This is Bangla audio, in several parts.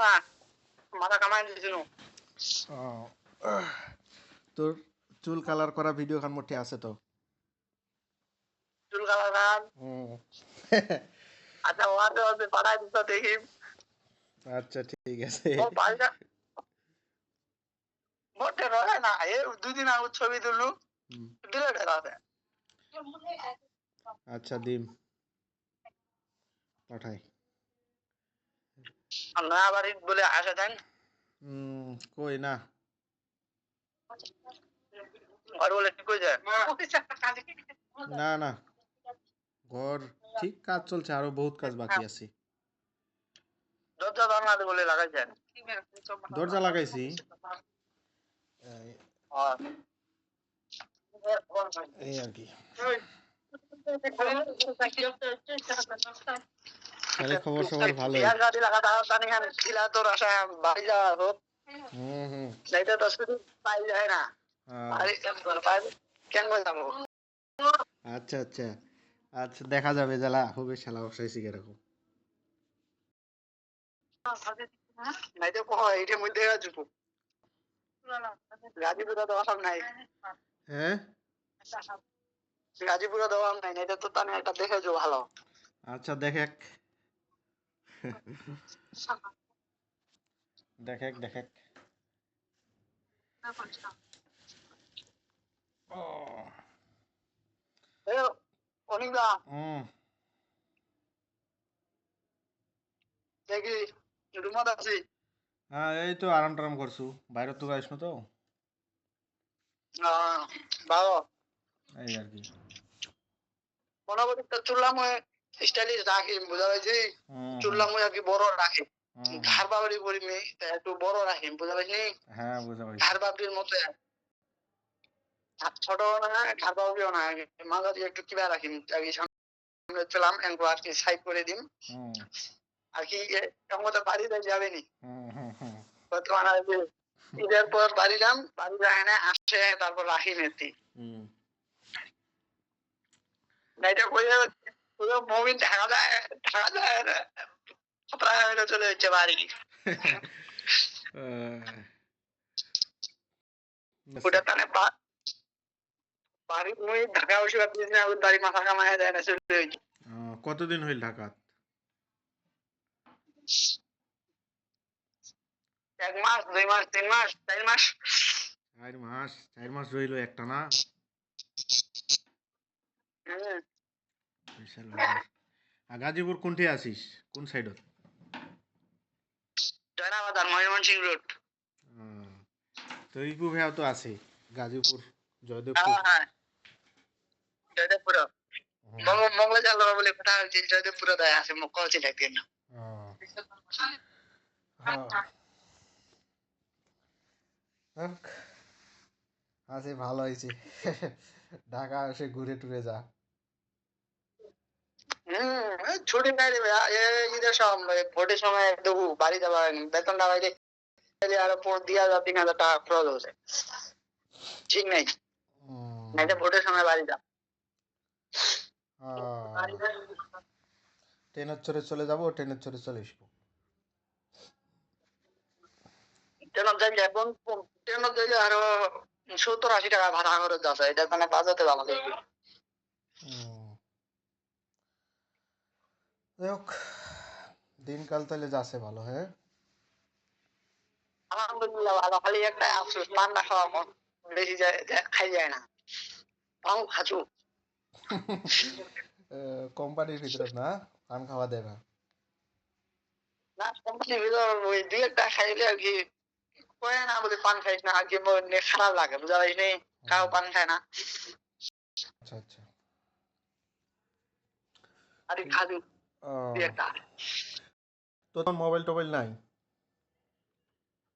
না মাথা কামাই দিছিল তোর চুল কালার করা ভিডিও খান মোটে আছে তো চুল কালার গান আচ্ছা ওয়াতে পাঠাই দিত দেখি আচ্ছা ঠিক আছে ও পাইটা মোটে রয় না এ দুদিন আগে ছবি তুললু ডিলেট হয়ে যাবে আচ্ছা দিম পাঠাই না বাড়ি বলে আসে দেন কই না আর বলে কি কই যায় না না ঘর ঠিক কাজ চলছে আরো বহুত কাজ বাকি আছে দরজা জানলা বলে লাগাইছেন দরজা লাগাইছি এই আর কি তাহলে খবর সবার ভালো বিয়ার গাড়ি লাগাতে জানি খান ছিলা তোর আশা বাড়ি যাওয়া হোক সেইটা তো শুধু পাই যায় না বাড়ি কেন যাবো আচ্ছা আচ্ছা আচ্ছা দেখা যাবে জ্বালা হবে শালা অবশ্যই এরকম নাই তো এইটার মধ্যে যাবো গাজীপুরে তো অসম নাই হ্যাঁ গাজীপুরে দেওয়া নাই এটা তো তানে একটা দেখেছো ভালো আচ্ছা দেখেক দেখেক দেখেক অনিকদা দেখি রুমাত আছি হ্যাঁ এই তো আরাম টারাম করছু বাইরে তো যাইস না তো ভালো এই আর কি মোটামুটি চুল্লাম স্টাইলিশ রাখি বুঝা পাইছি চুল্লাম আর কি বড় রাখি ঘাড় বাবরি করি একটু বড় রাখি বুঝা পাইছি হ্যাঁ বুঝা পাইছি ঘাড় বাবরির মতো ছোট না ঘাড় বাবরিও না মাথা দিয়ে একটু কিবা রাখি সামনে চলাম আর কি সাইড করে দিম আর কি মতো বাড়িতে যাবে নি বর্তমান আর কি ঈদের পর বাড়ি যাম বাড়ি যায় না আসে তারপর রাখি নেতি এটা করে পুরো মুভি ঢাকা যায় প্রায় চলে যাচ্ছে বাড়ি ওটা তাহলে বাড়ি মুই ঢাকা বসে বাড়ি মাথা কামায় যায় না চলে যাচ্ছে কতদিন হইল ঢাকা 1 মাস 2 মাস 3 মাস 4 মাস 4 মাস রইল একটা না গাজীপুর কোনটি আছিস কোন সাইডত জয়নাবাজার ময়মনসিং রোড তো ইপু ভাইও তো আছে গাজীপুর জয়দেবপুর জয়দেবপুর মঙ্গল চাল বলে কথা হচ্ছে জয়দেবপুর দায় আছে কলছি একদিন আছে ভালো হয়েছে ঢাকা এসে ঘুরে টুরে যা ছুটি নাই রে ঈদের সময় ভোটের সময় দেবো বাড়ি যাবার বেতনটা বাইরে আরো দিয়া যা 3,000 টাকা খরচ হচ্ছে ঠিক নাই ভোটের সময় বাড়ি যা ট্রেনের চড়ে চলে যাবো ট্রেনের চড়ে চলে আসবো ট্রেনের যাইলে আরো 70-80 টাকা ভাড়া খরচ আছে এটা মানে বাজাতে ভালো দেখবি দিনকাল তাহলে যাচ্ছে ভালো হ্যাঁ আলহামদুলিল্লাহ ভালো খালি একটা আফসোস পান্না খাওয়া বেশি খাই যায় না খাচু কোম্পানির ভিতরে না পান খাওয়া দেয় না না কোম্পানির ভিতর ওই 2-1টা খাইলে আর কি কয় না বলে পান খাইস না আর কি খারাপ লাগে বুঝা পারিস নি কাউ পান খায় না আচ্ছা আচ্ছা আর খাবি 2-1টা তোর মোবাইল টোবাইল নাই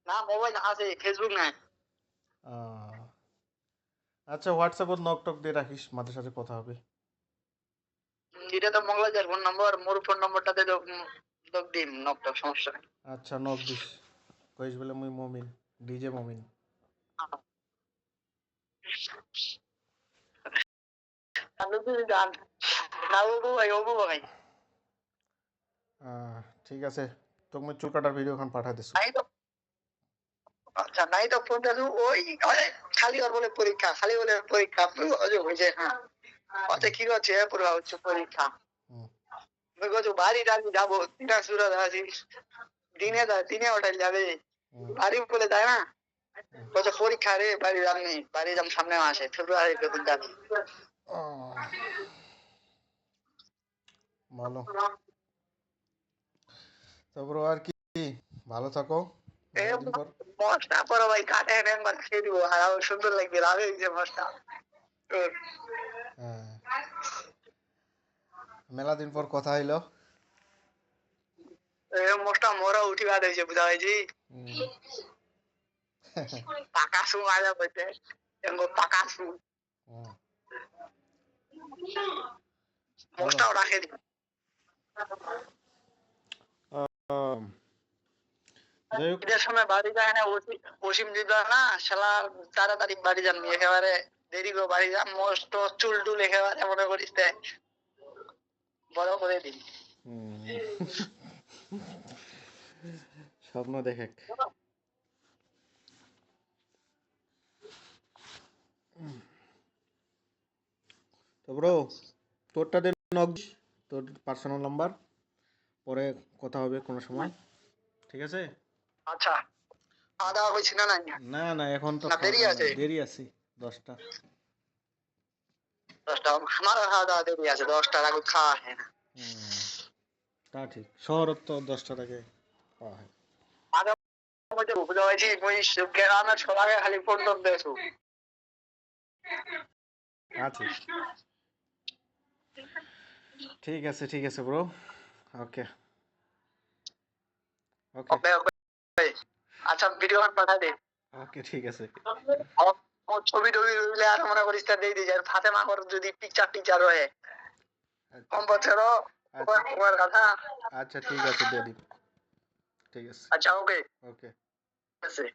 না মোবাইল আছে ফেসবুক নাই আচ্ছা হোয়াটসঅ্যাপত নক টক দিয়ে রাখিস মাঝে সাথে কথা হবে এটা তো মঙ্গলবার ফোন নম্বর মোর ফোন নম্বরটাতে তো দিম নক টক সমস্যা নাই আচ্ছা নক দিস কইস বলে মুই মমিন ডিজে মমিন ঠিক আছে তোকে চুল কাটার ভিডিও এখন পাঠা দিছো নাই তো আচ্ছা নাই তো ফোনটা তো ওই খালি আর বলে পরীক্ষা খালি বলে পরীক্ষা অজব হয়েছে হ্যাঁ ওতে কি করছে পুরো হচ্ছে পরীক্ষা বাড়ি টাড়ি যাবো তিনা সুরত আছি দিনে ওটাই যাবে বাড়ি বলে যায় না বলছে পরীক্ষা রে বাড়ি যাবনি বাড়ি যাম সামনে মাসে ফেব্রুয়ারি যাবি ভালো তারপর আর কি ভালো থাকো মেলাদিন পর মশটা পরে ভাই কাটে একবার খেয়ে দিব আর আমার সুন্দর লাগবে রাবে যে মশটা মেলাদিন পর কথা হইলো মশটা মোরা উঠিবা দিয়েছে বুঝা হয়েছি পাকা সু আজা বলতে পাকা সু মশটাও রাখে দিবে ঈদের সময় বাড়ি যায় না অসীম দিদা না শালা তাড়াতাড়ি বাড়ি যান একেবারে দেরি করে বাড়ি যান মস্ত চুল টুল একেবারে মনে করিস বড় করে দিন স্বপ্ন দেখে তো ব্রো তোরটা দে নক তোর পার্সোনাল নাম্বার পরে কথা হবে কোনো সময় ঠিক আছে আচ্ছা খাওয়া দাওয়া হয়েছে না না না এখন তো দেরি আছে 10টা আমার খাওয়া দাওয়া দেরি আছে 10টার আগে খাওয়া হয় না তা ঠিক শহর তো 10টার আগে খাওয়া হয় বুঝা হয়েছি গ্রামের সবাই খালি ফোন টোন দিয়েছো আচ্ছা ঠিক আছে ব্রো ওকে ওকে আচ্ছা ভিডিও পাঠা দে ওকে ঠিক আছে ছবি টবি রইলে আর মনে করিস দিয়ে দিই আর ফাতেমা কর যদি পিকচার রয়ে কম বছরও ওর কথা আচ্ছা ঠিক আছে দিয়ে দিন ঠিক আছে আচ্ছা ওকে ওকে আছে